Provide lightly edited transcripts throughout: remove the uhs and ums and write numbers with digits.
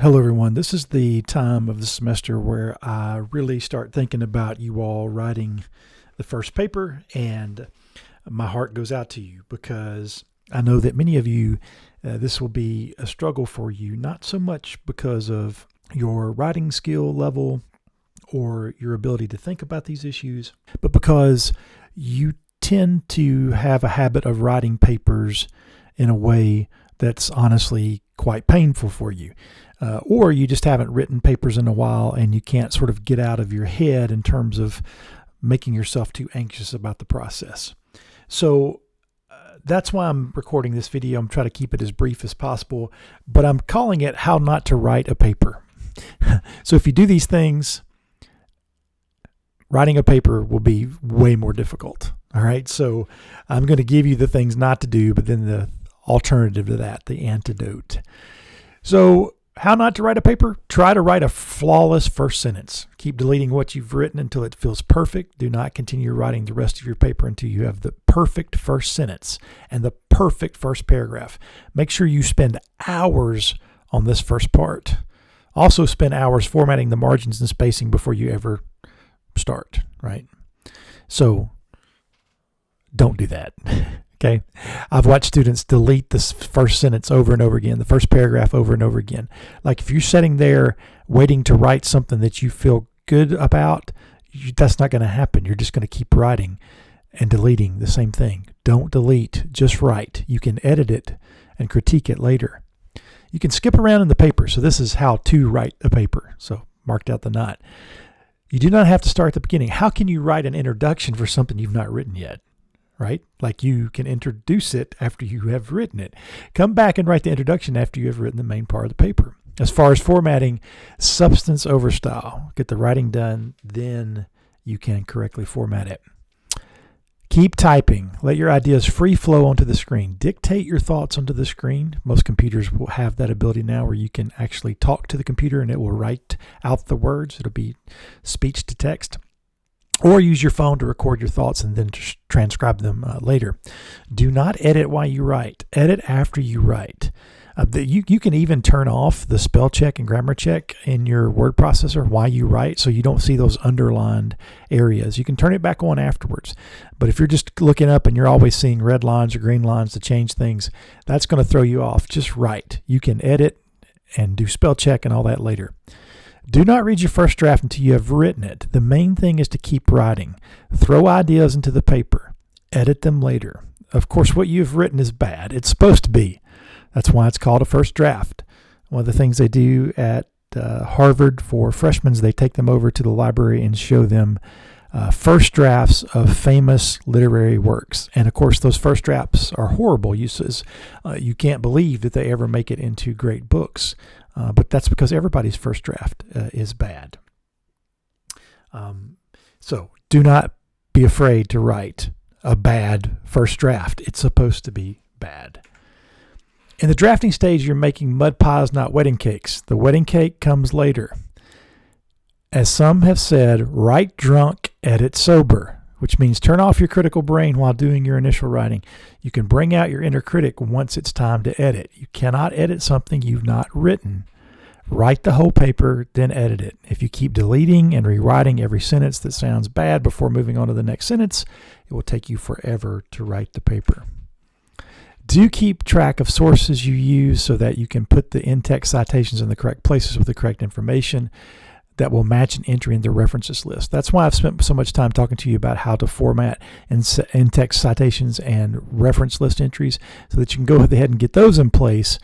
Hello everyone, this is the time of the semester where I really start thinking about you all writing the first paper, and my heart goes out to you because I know that many of you, this will be a struggle for you, not so much because of your writing skill level or your ability to think about these issues, but because you tend to have a habit of writing papers in a way that's honestly quite painful for you. Or you just haven't written papers in a while and you can't sort of get out of your head in terms of making yourself too anxious about the process. So that's why I'm recording this video. I'm trying to keep it as brief as possible, but I'm calling it How Not to Write a Paper. So if you do these things, writing a paper will be way more difficult. All right. So I'm going to give you the things not to do, but then the alternative to that, the antidote. So how not to write a paper? Try to write a flawless first sentence. Keep deleting what you've written until it feels perfect. Do not continue writing the rest of your paper until you have the perfect first sentence and the perfect first paragraph. Make sure you spend hours on this first part. Also spend hours formatting the margins and spacing before you ever start, right? So don't do that. Okay, I've watched students delete this first sentence over and over again, the first paragraph over and over again. Like if you're sitting there waiting to write something that you feel good about, that's not going to happen. You're just going to keep writing and deleting the same thing. Don't delete, just write. You can edit it and critique it later. You can skip around in the paper. So this is how to write a paper. So marked out the not. You do not have to start at the beginning. How can you write an introduction for something you've not written yet? Right? Like you can introduce it after you have written it. Come back and write the introduction after you have written the main part of the paper. As far as formatting, substance over style. Get the writing done, then you can correctly format it. Keep typing. Let your ideas free flow onto the screen. Dictate your thoughts onto the screen. Most computers will have that ability now where you can actually talk to the computer and it will write out the words. It'll be speech to text. Or use your phone to record your thoughts and then transcribe them later. Do not edit while you write. Edit after you write. You can even turn off the spell check and grammar check in your word processor while you write so you don't see those underlined areas. You can turn it back on afterwards. But if you're just looking up and you're always seeing red lines or green lines to change things, that's going to throw you off. Just write. You can edit and do spell check and all that later. Do not read your first draft until you have written it. The main thing is to keep writing. Throw ideas into the paper. Edit them later. Of course, what you've written is bad. It's supposed to be. That's why it's called a first draft. One of the things they do at Harvard for freshmen is they take them over to the library and show them first drafts of famous literary works. And of course, those first drafts are horrible uses. You can't believe that they ever make it into great books. But that's because everybody's first draft is bad. So do not be afraid to write a bad first draft. It's supposed to be bad. In the drafting stage, you're making mud pies, not wedding cakes. The wedding cake comes later. As some have said, write drunk, edit sober, which means turn off your critical brain while doing your initial writing. You can bring out your inner critic once it's time to edit. You cannot edit something you've not written. Write the whole paper, then edit it. If you keep deleting and rewriting every sentence that sounds bad before moving on to the next sentence, it will take you forever to write the paper. Do keep track of sources you use so that you can put the in-text citations in the correct places with the correct information that will match an entry in the references list. That's why I've spent so much time talking to you about how to format in-text citations and reference list entries so that you can go ahead and get those in place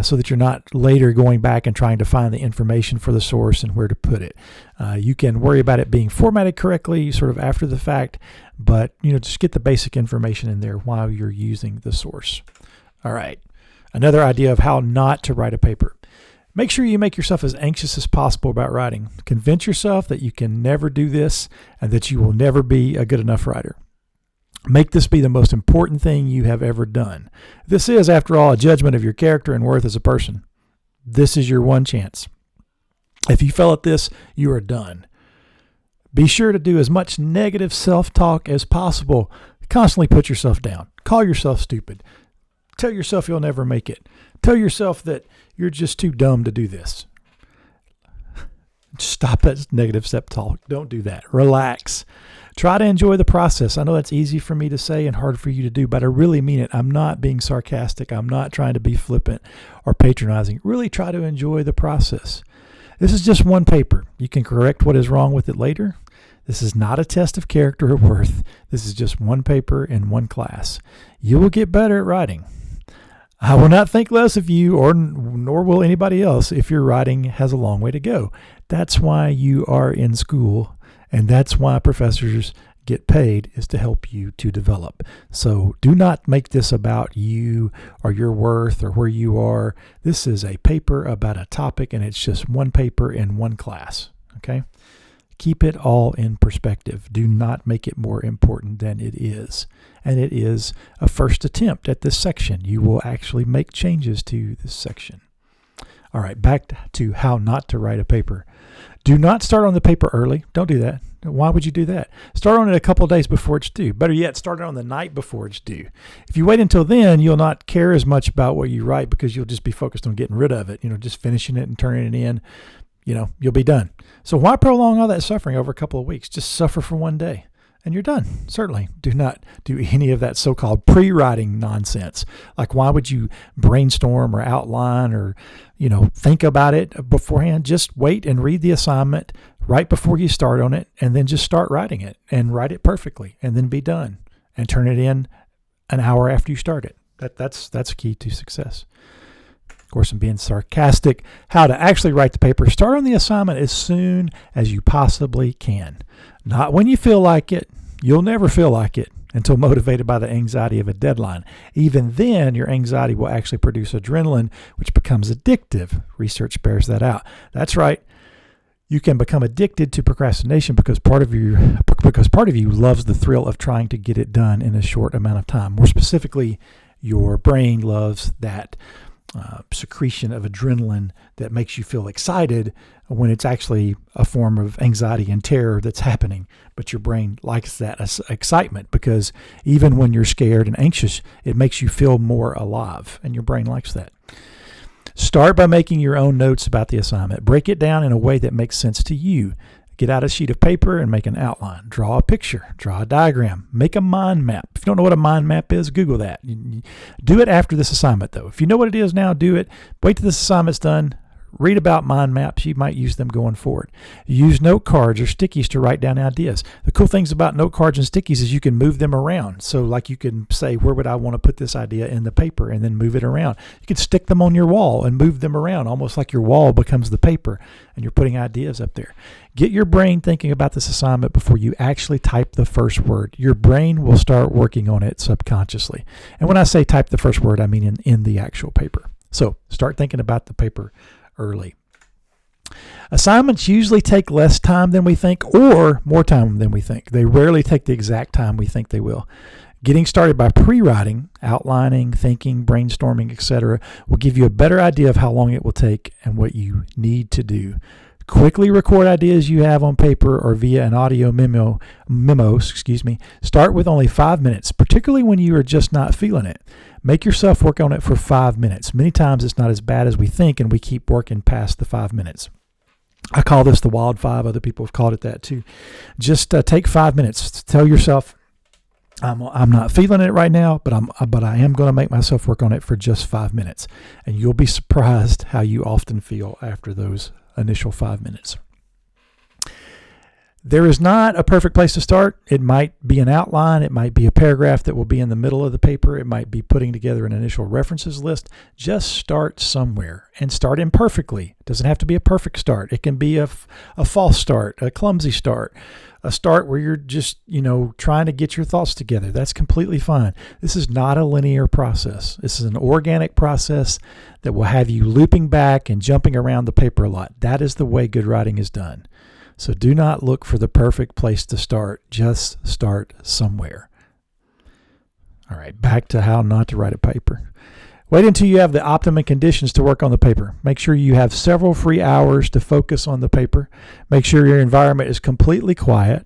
so that you're not later going back and trying to find the information for the source and where to put it. You can worry about it being formatted correctly sort of after the fact, but just get the basic information in there while you're using the source. All right, another idea of how not to write a paper. Make sure you make yourself as anxious as possible about writing. Convince yourself that you can never do this and that you will never be a good enough writer. Make this be the most important thing you have ever done. This is, after all, a judgment of your character and worth as a person. This is your one chance. If you fail at this, you are done. Be sure to do as much negative self-talk as possible. Constantly put yourself down. Call yourself stupid. Tell yourself you'll never make it. Tell yourself that you're just too dumb to do this, Stop that negative self-talk. Don't do that. Relax. Try to enjoy the process. I know that's easy for me to say and hard for you to do, but I really mean it. I'm not being sarcastic. I'm not trying to be flippant or patronizing. Really try to enjoy the process. This is just one paper. You can correct what is wrong with it later. This is not a test of character or worth. This is just one paper in one class. You will get better at writing. I will not think less of you, nor will anybody else, if your writing has a long way to go. That's why you are in school, and that's why professors get paid, is to help you to develop. So do not make this about you or your worth or where you are. This is a paper about a topic, and it's just one paper in one class. Okay? Keep it all in perspective. Do not make it more important than it is. And it is a first attempt at this section. You will actually make changes to this section. All right, back to how not to write a paper. Do not start on the paper early. Don't do that. Why would you do that? Start on it a couple days before it's due. Better yet, start it on the night before it's due. If you wait until then, you'll not care as much about what you write because you'll just be focused on getting rid of it, just finishing it and turning it in. You'll be done. So why prolong all that suffering over a couple of weeks? Just suffer for one day and you're done. Certainly do not do any of that so-called pre-writing nonsense. Like, why would you brainstorm or outline or, think about it beforehand? Just wait and read the assignment right before you start on it, and then just start writing it and write it perfectly and then be done and turn it in an hour after you start it. That's key to success. Of course, I'm being sarcastic. How to actually write the paper. Start on the assignment as soon as you possibly can. Not when you feel like it. You'll never feel like it until motivated by the anxiety of a deadline. Even then, your anxiety will actually produce adrenaline, which becomes addictive. Research bears that out. That's right. You can become addicted to procrastination because part of you loves the thrill of trying to get it done in a short amount of time. More specifically, your brain loves that secretion of adrenaline that makes you feel excited when it's actually a form of anxiety and terror that's happening. But your brain likes that excitement because even when you're scared and anxious, it makes you feel more alive, and your brain likes that. Start by making your own notes about the assignment. Break it down in a way that makes sense to you. Get out a sheet of paper and make an outline. Draw a picture. Draw a diagram. Make a mind map. If you don't know what a mind map is, Google that. Do it after this assignment, though. If you know what it is now, do it. Wait till this assignment's done. Read about mind maps. You might use them going forward. Use note cards or stickies to write down ideas. The cool things about note cards and stickies is you can move them around. So like you can say, where would I want to put this idea in the paper, and then move it around. You can stick them on your wall and move them around, almost like your wall becomes the paper and you're putting ideas up there. Get your brain thinking about this assignment before you actually type the first word. Your brain will start working on it subconsciously. And when I say type the first word, I mean in the actual paper. So start thinking about the paper early. Assignments usually take less time than we think, or more time than we think. They rarely take the exact time we think they will. Getting started by pre-writing, outlining, thinking, brainstorming, etc., will give you a better idea of how long it will take and what you need to do. Quickly record ideas you have on paper or via an audio memo. Start with only 5 minutes, particularly when you are just not feeling it. Make yourself work on it for 5 minutes. Many times it's not as bad as we think, and we keep working past the 5 minutes. I call this the wild 5. Other people have called it that too. Just take 5 minutes. Tell yourself, I'm not feeling it right now, but I am going to make myself work on it for just 5 minutes. And you'll be surprised how you often feel after those initial 5 minutes. There is not a perfect place to start. It might be an outline. It might be a paragraph that will be in the middle of the paper. It might be putting together an initial references list. Just start somewhere and start imperfectly. It doesn't have to be a perfect start. It can be a false start, a clumsy start, a start where you're just, trying to get your thoughts together. That's completely fine. This is not a linear process. This is an organic process that will have you looping back and jumping around the paper a lot. That is the way good writing is done. So do not look for the perfect place to start. Just start somewhere. All right, back to how not to write a paper. Wait until you have the optimum conditions to work on the paper. Make sure you have several free hours to focus on the paper. Make sure your environment is completely quiet.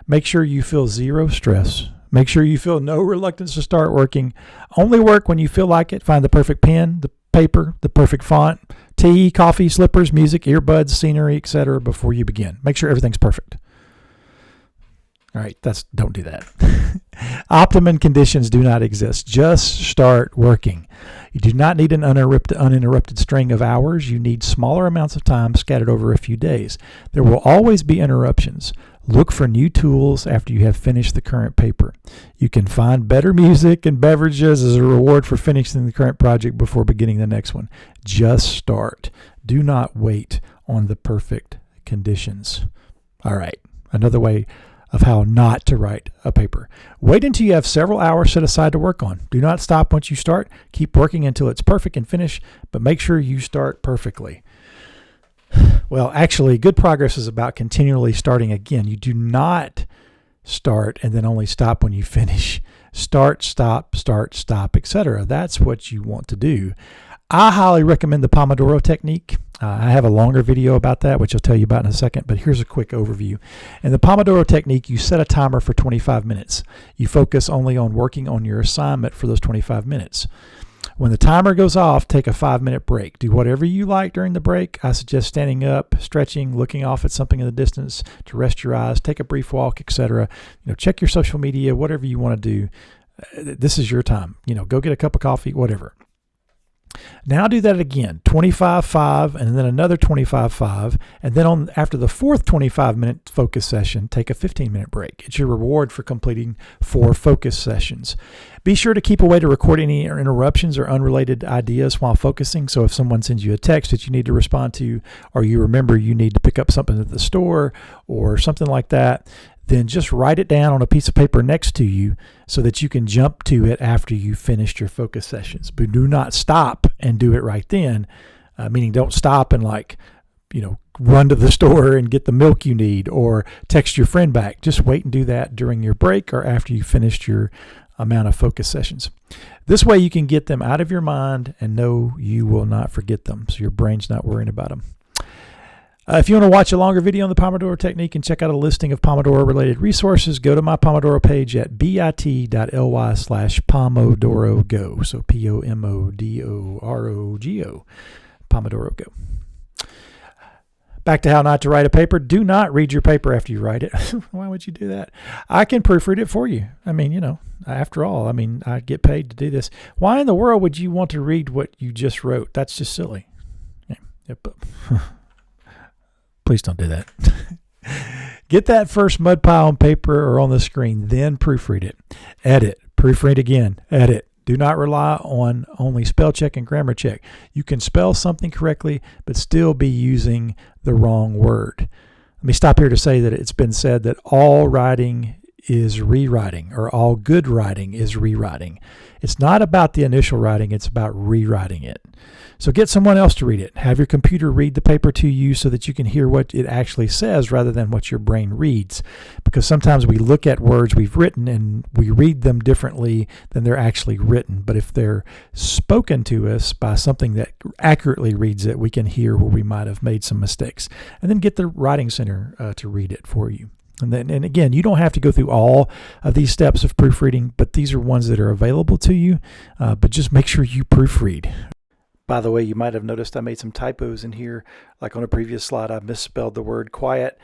Make sure you feel zero stress. Make sure you feel no reluctance to start working. Only work when you feel like it. Find the perfect pen, the paper, the perfect font. tea, coffee, slippers, music, earbuds, scenery, etc. before you begin. Make sure everything's perfect. All right, don't do that. Optimum conditions do not exist. Just start working. You do not need an uninterrupted string of hours. You need smaller amounts of time scattered over a few days. There will always be interruptions. Look for new tools after you have finished the current paper. You can find better music and beverages as a reward for finishing the current project before beginning the next one. Just start. Do not wait on the perfect conditions. All right, another way of how not to write a paper. Wait until you have several hours set aside to work on. Do not stop once you start. Keep working until it's perfect and finished, but make sure you start perfectly. Well, actually, good progress is about continually starting again. You do not start and then only stop when you finish. Start, stop, etc. That's what you want to do. I highly recommend the Pomodoro Technique. I have a longer video about that, which I'll tell you about in a second, but here's a quick overview. In the Pomodoro Technique, you set a timer for 25 minutes. You focus only on working on your assignment for those 25 minutes. When the timer goes off, take a 5-minute break. Do whatever you like during the break. I suggest standing up, stretching, looking off at something in the distance to rest your eyes, take a brief walk, etc. Check your social media, whatever you want to do. This is your time. Go get a cup of coffee, whatever. Now do that again, 25-5, and then another 25-5, and then after the fourth 25-minute focus session, take a 15-minute break. It's your reward for completing 4 focus sessions. Be sure to keep a way to record any interruptions or unrelated ideas while focusing. So if someone sends you a text that you need to respond to, or you remember you need to pick up something at the store or something like that, then just write it down on a piece of paper next to you so that you can jump to it after you've finished your focus sessions. But do not stop and do it right then, meaning don't stop and run to the store and get the milk you need or text your friend back. Just wait and do that during your break or after you finished your amount of focus sessions. This way you can get them out of your mind and know you will not forget them, so your brain's not worrying about them. If you want to watch a longer video on the Pomodoro Technique and check out a listing of Pomodoro-related resources, go to my Pomodoro page at bit.ly/PomodoroGo. So Pomodoro, Pomodoro Go. Back to how not to write a paper. Do not read your paper after you write it. Why would you do that? I can proofread it for you. After all, I get paid to do this. Why in the world would you want to read what you just wrote? That's just silly. Please don't do that. Get that first mud pile on paper or on the screen, then proofread it. Edit. Proofread again. Edit. Do not rely on only spell check and grammar check. You can spell something correctly, but still be using the wrong word. Let me stop here to say that it's been said that all writing is rewriting, or all good writing is rewriting. It's not about the initial writing, it's about rewriting it. So get someone else to read it. Have your computer read the paper to you so that you can hear what it actually says rather than what your brain reads. Because sometimes we look at words we've written and we read them differently than they're actually written. But if they're spoken to us by something that accurately reads it, we can hear where we might have made some mistakes. And then get the writing center to read it for you. And again, you don't have to go through all of these steps of proofreading, but these are ones that are available to you. But just make sure you proofread. By the way, you might have noticed I made some typos in here. Like on a previous slide, I misspelled the word quiet.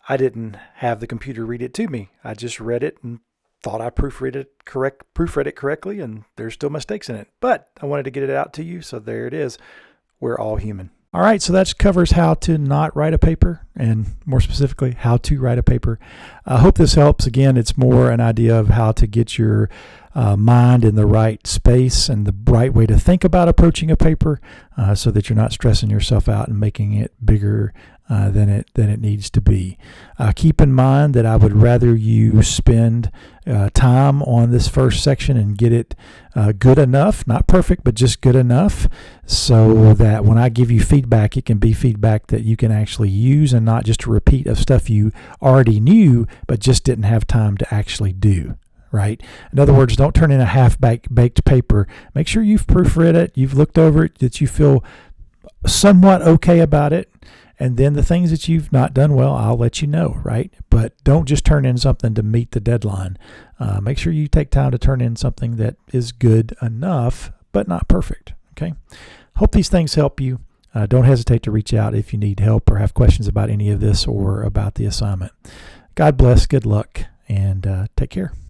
I didn't have the computer read it to me. I just read it and thought I proofread it correctly, and there's still mistakes in it. But I wanted to get it out to you, so there it is. We're all human. All right, so that covers how to not write a paper, and more specifically, how to write a paper. I hope this helps. Again, it's more an idea of how to get your mind in the right space and the right way to think about approaching a paper so that you're not stressing yourself out and making it bigger than it needs to be. Keep in mind that I would rather you spend time on this first section and get it good enough, not perfect, but just good enough, so that when I give you feedback, it can be feedback that you can actually use and not just a repeat of stuff you already knew but just didn't have time to actually do. Right? In other words, don't turn in a half-baked paper. Make sure you've proofread it, you've looked over it, that you feel somewhat okay about it, and then the things that you've not done well, I'll let you know, right? But don't just turn in something to meet the deadline. Make sure you take time to turn in something that is good enough, but not perfect, okay? Hope these things help you. Don't hesitate to reach out if you need help or have questions about any of this or about the assignment. God bless, good luck, and take care.